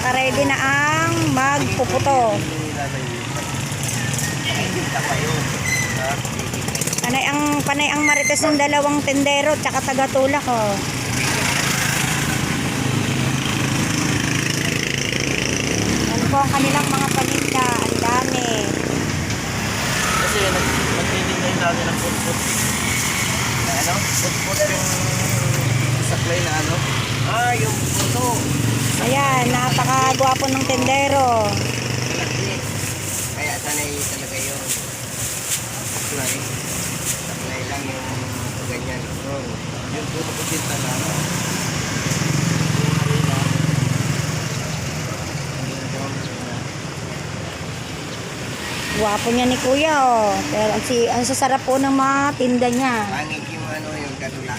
nakaready na ang magpuputo. Panay ang marites ng dalawang tendero tsaka taga-tulak, oh. Yan po ang kanilang mga paninda. Ang dami. Kasi nagtitin na yung dami ng put-put. Ano? Put-put yung saklay na ano? Ah, yung puto. Ayan, napakagwapo ng tendero. Kaya sanay talaga yung saklay. Saklay lang yung ganyan. Yung puto na ano. Gwapo niya ni Kuya, oh. Pero ang sasarap po ng mga tinda niya. Pangit yung ano, yung kadula.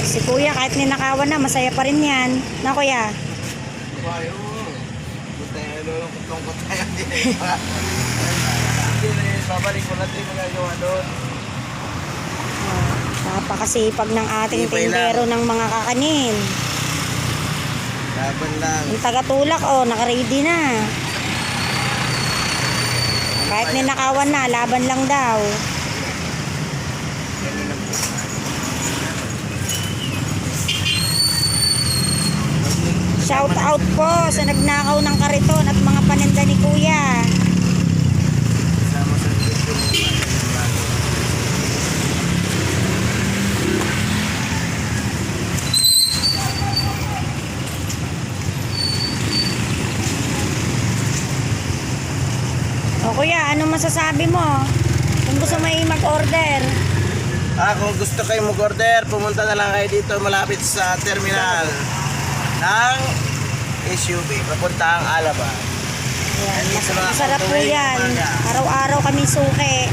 Si Kuya, kahit ninakawan na, masaya pa rin yan. Na, Kuya? Bayo. Buta yung lulungkot-lungkot tayo din. Babalik ko natin yung magagawa doon. Napakasipag ng ating Ibay tindero ng mga kakanin. Laban lang. Yung taga-tulak, oh, naka-ready na. Kahit ninakawan na, laban lang daw. Ganun lang po. Shout out po sa nagnakaw ng kariton at mga paninda ni Kuya. Sama sa video mo. O Kuya, anong masasabi mo? Kung gusto may mag-order. Kung gusto kayo mag-order, pumunta na lang kayo dito malapit sa terminal ng SUV, papuntang Alaba. Ayan, masarap po yan. Araw-araw kami suki.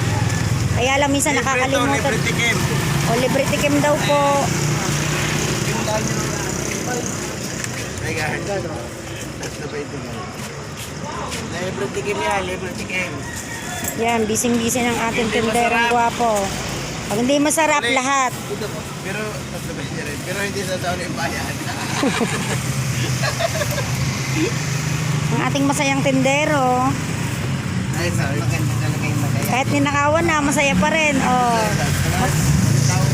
Kaya lang minsan nakakalimutan. Libre tikim. O libre tikim daw po. Ay, guys. Libre tikim yan, libre tikim. Yan, bising-bising ng ating tinderong gwapo. Pag hindi masarap, lahat. Pero, pero hindi sa taon yung bayan. Ang ating masayang tindero. Ay, sorry. Maganda talaga yung magaya. Kahit ninakawan na, masaya pa rin. Oh,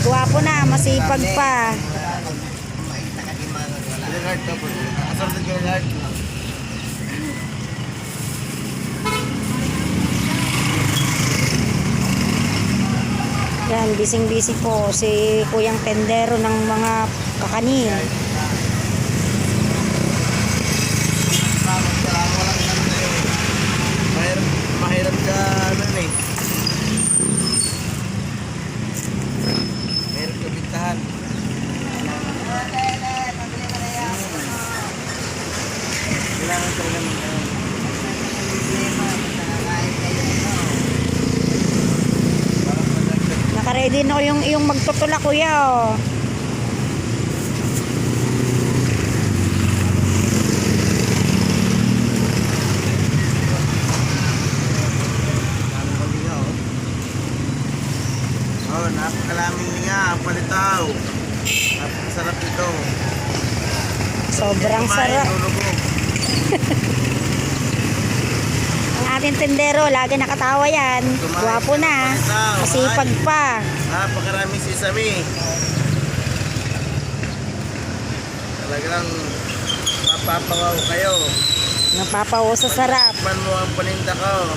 gwapo na, masipag pa. Lillard ka po. Assorted ka Lillard. Yan, bising-busy po si Kuyang tendero ng mga kakanin. Mahirap ka ano eh. Mahirap ka bintahan. Kailangan talaga magkaroon. Naka-ready na ko yung magtutula, Kuya, oh. Napakalaming nga, palitaw. Napakasarap ito. Sobrang sarap. Lulubog. Ang ating tendero, lagi nakatawa yan. Gwapo na. Masipag pa. Napakaraming sesame. Talagang mapapawaw kayo. Napapawo sa sarap. Man mo ang paninda ko.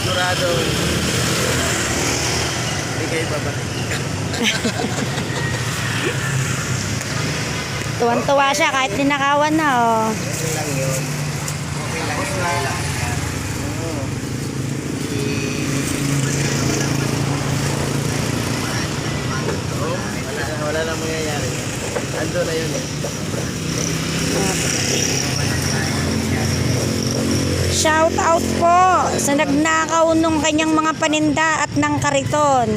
Sigurado. Hindi kayo babalik. Tuwan-tuwa siya kahit ninakawan na, oh. Okay lang yun. Okay lang yun. Oo. Wala na mangyayari. Ando na yun eh. Shout out po sa nagnakaw nung kanyang mga paninda at ng kariton.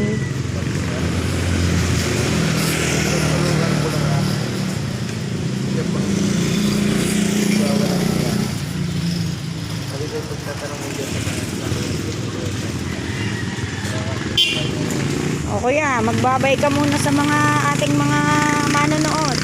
O Kuya, magbabay ka muna sa mga ating mga manonood.